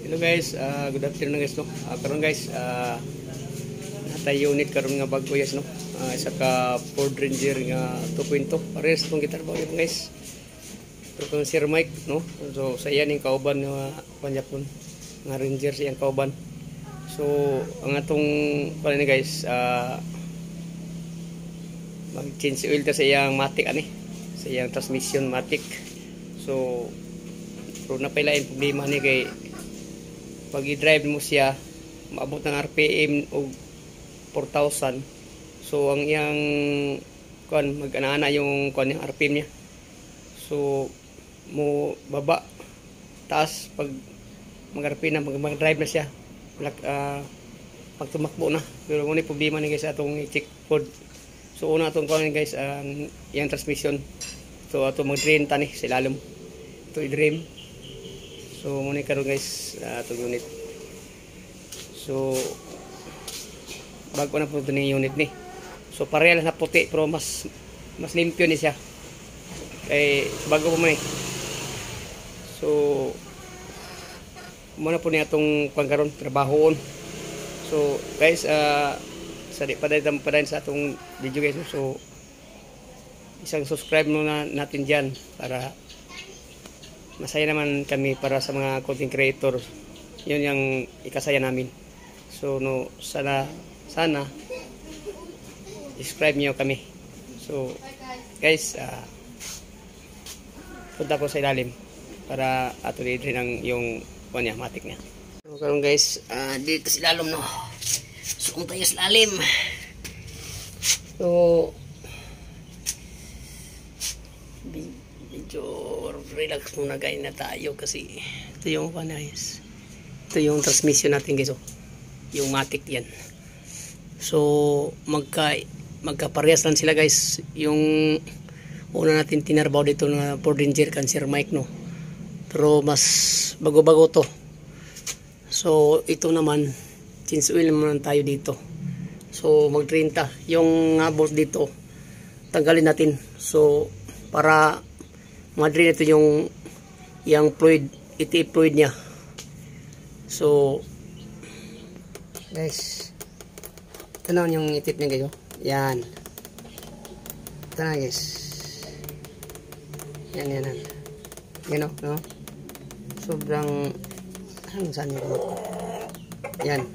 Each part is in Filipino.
Hello guys, good afternoon guys no. Karon guys, natay unit karon nga bago yes no. Isa ka Ford Ranger nga 2.2. Pares tong gitar ba yun guys. Pero Sir Mike no. So saya ning kauban nga panjapon nga Ranger siyang kauban. So ang atong pala ni guys, mag-change oil ta sa iyang matic ani. Sa iyang transmission matic. So pero napailain problema ni kay pag i-drive mo siya maabot ng RPM o 4,000. So ang iyang kuan mag-ana yung kuan yung RPM niya. So mo baba taas pag mag-RPM na mag-drive na siya. Pag tumakbo na. Pero mo ni problema ni guys atong i-check code. So una atong kuan guys ang iyang transmission. So ato mag-drain ta ni sa ilalim. Ito i-drain. So muna karon guys itong unit. So bago na po ito yung unit ni. So pareha na puti pero mas limpyo ni siya. Kay bago po man eh. So muna po niya itong pangkaroon trabahoon. So guys sari padayon sa atong video guys. So isang subscribe muna natin dyan para masaya naman kami para sa mga content creator. Yun yung ikasaya namin. So no, sana subscribe niyo kami. So guys, punta ko sa ilalim para ato rin ang yung kunya matik niya. So karon guys, dito sa ilalim no. So kung tayo sa ilalim. So medyo relax muna guys na tayo kasi ito yung guys. Ito yung transmission natin guys. Yung matic yan. So magkaparehas lang sila guys. Yung una natin tinarbaw dito na Ford Ranger Cancer Mike no. Pero mas bago-bago to. So ito naman change oil naman tayo dito. So mag-30 yung bolt dito tanggalin natin. So para madrin ito yung fluid, iti fluid niya. So guys, ito na yung itip niya guys. Yan. Ito na guys. Yan. Yan no? Sobrang hanggang saan yun? Yan.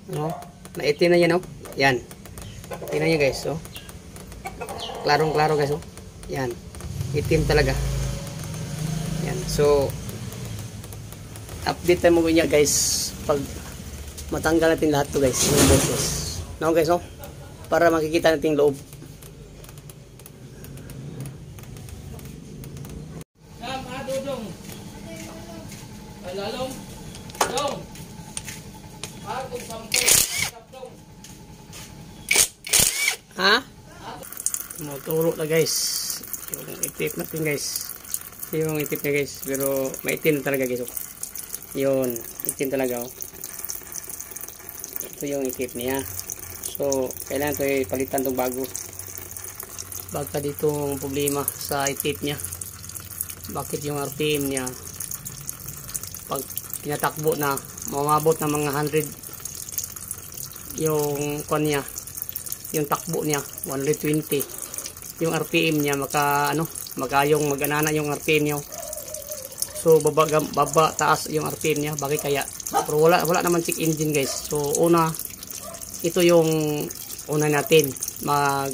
No? Naitim na yan no? Yan. Tingnan nyo guys. So klarong-klaro guys. Yan. Itim talaga. Yan. So update mo niya guys pag matanggal natin lahat to guys. Yung boses. No guys para makikita natin loob. Dudong. Lalong. Dong. Agong sampo. Ha? Maturo na guys yung itip natin guys. Yung itip niya guys, pero maitim talaga guys. Yun, itim talaga ito yung itip niya. So kailangan ito palitan itong bago. Baka dito ang problema sa itip niya. Bakit yung RPM niya pag tinatakbo na mamabot ng mga 100 yung kon niya, yung takbo niya 120 yung RPM niya magayong maganana yung RPM niya. So baba taas yung RPM niya. Bakit kaya? Pero wala naman check engine guys. So ito yung una natin mag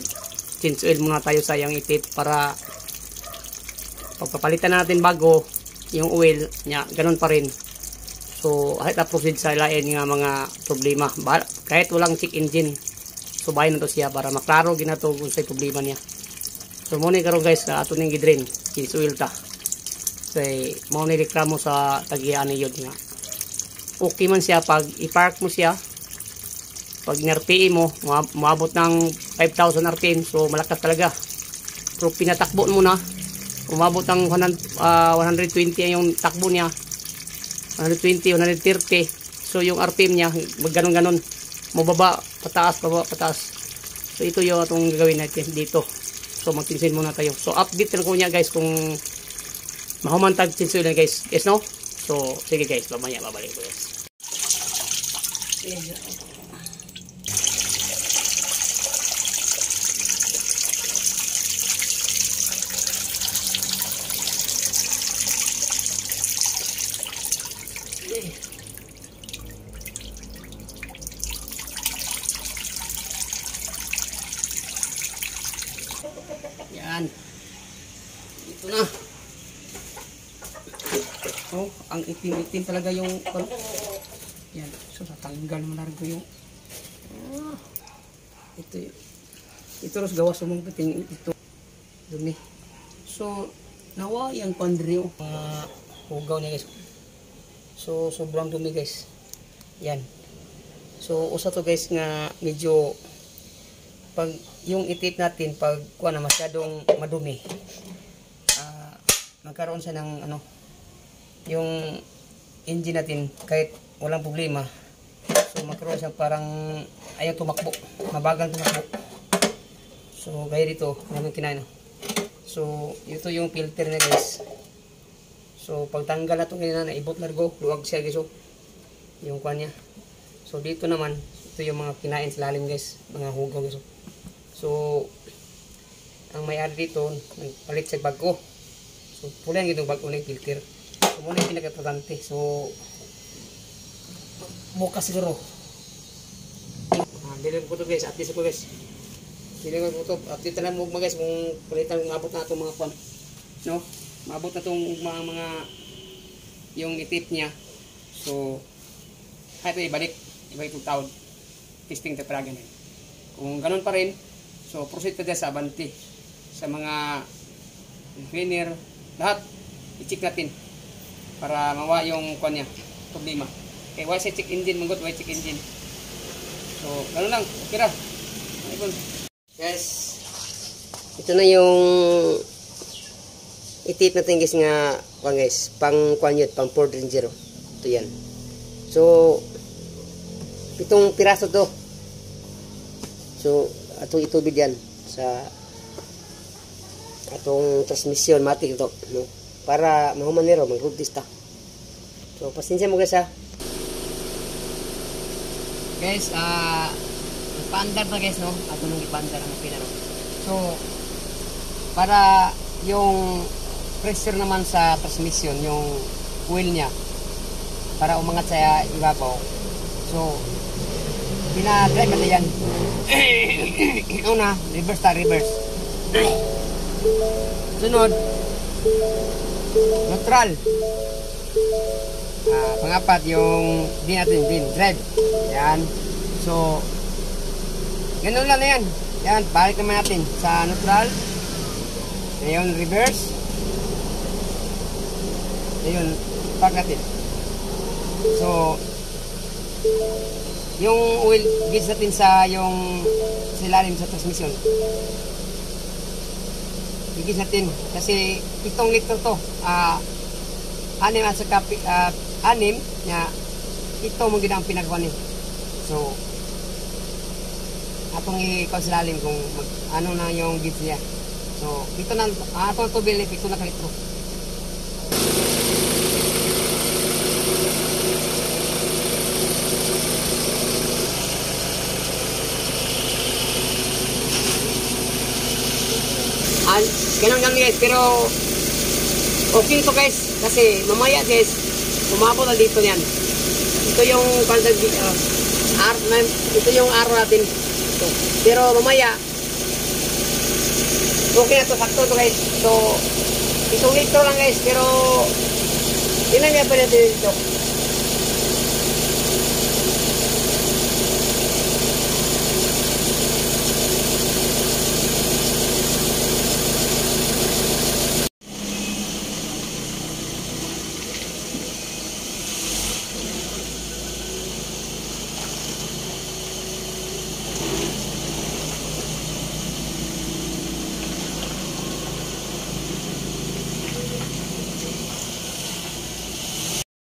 change oil muna tayo sa yung itip para pagpapalitan natin bago yung oil niya ganun pa rin. So kahit na-proceed sa lain nga mga problema kahit walang check engine. So bayan na to siya para maklaro ginato kung sa'y problema niya. So muna karon guys na ato ning gidrain change oil ta. Say mo ni reklamo sa tagian ni yun nga. Okay man siya pag i-park mo siya. Pag RPM mo maabot ng 5,000 RPM so malakas talaga. Pero pinatakbo mo na umabot ng 120 yung takbo niya. 120, 130. So yung RPM niya magganon-ganon. Mababa, pataas. So ito yung atong gagawin natin dito. So magtinsin muna tayo. So update lang ko niya guys kung mahumantag change oil na guys. Guys, no? So, sige guys, mamaya babalik ko guys. Yan. Ito na. Oh, ang itim-itim talaga yung yan. So, tatanggal mo na rin ko yung ito ros gawas mo piting ito dumi. So, nawa yung pandrio hugaw niya guys. So, sobrang dumi guys. Yan. So, usa to guys nga medyo pag yung itip natin pag kuha na masyadong madumi magkaroon siya ng ano yung engine natin kahit walang problema, so magkaroon siya parang ayaw tumakbo, mabagal tumakbo. So gaya dito namin kinain. So ito yung filter na guys. So pag tanggal na ito ganyan na ibot largo, luwag siya guys. So yung kuha niya. So dito naman ito yung mga kinain sa lalim guys, mga hugaw guys. So, ang may-ari dito, nagpalit sa bago. So, pula yung itong bago ng filter. So, muna yung pinaka-importante. So, bukas siguro. Dilim ko ito guys, at least ako guys. Dilim ko ito, at least na mo guys, kung palitan kung mabot na itong mga pan. No? Mabot na itong mga yung itip niya. So, kahit ito ibalik itong taon. Testing sa paragan. Kung ganun pa rin, so, proceed tayo sa Avanti. Sa mga cleaner, lahat, i-check natin. Para mawa yung kanya, problema. Okay, why say check engine, manggot, why check engine. So, gano'n lang, okay ra. Guys, ito na yung itip natin guys nga, guys, pang kwan yun, pang Ford Ranger. Ito yan. So, itong piraso to. So, atong itubig yan sa atong transmission matik ito, no? Para mahumanero mag-rugtista. So pasensya mo guys ha. Guys, ipandar na guys, no? Ato nung ipandar ang pinaro. So para yung pressure naman sa transmission, yung oil niya para umangat sa ibabaw. So pina-drive natin yan. Una, reverse ta, reverse. Sunod, neutral. Pangapat, yung din natin, din, drive. Yan. So, ganun lang na yan. Yan, balik naman natin sa neutral. Ngayon, reverse. Ngayon, park natin. So, yung oil gauge natin sa yung ilalim sa transmission, i-gauge natin kasi 7 litro to, 6 at saka 6 na ito mo ginang pinagawa niya. So atong i-call sa ilalim kung ano na yung gauge niya. So ito na atong tubil, ito na litro. Ganun lang guys, pero okay ito guys, kasi mamaya guys, umabot na dito yan. Ito yung ito yung araw natin. So, pero mamaya, okay na ito, sakto ito guys. So, 1 litro lang guys, pero ilan nga pa natin dito?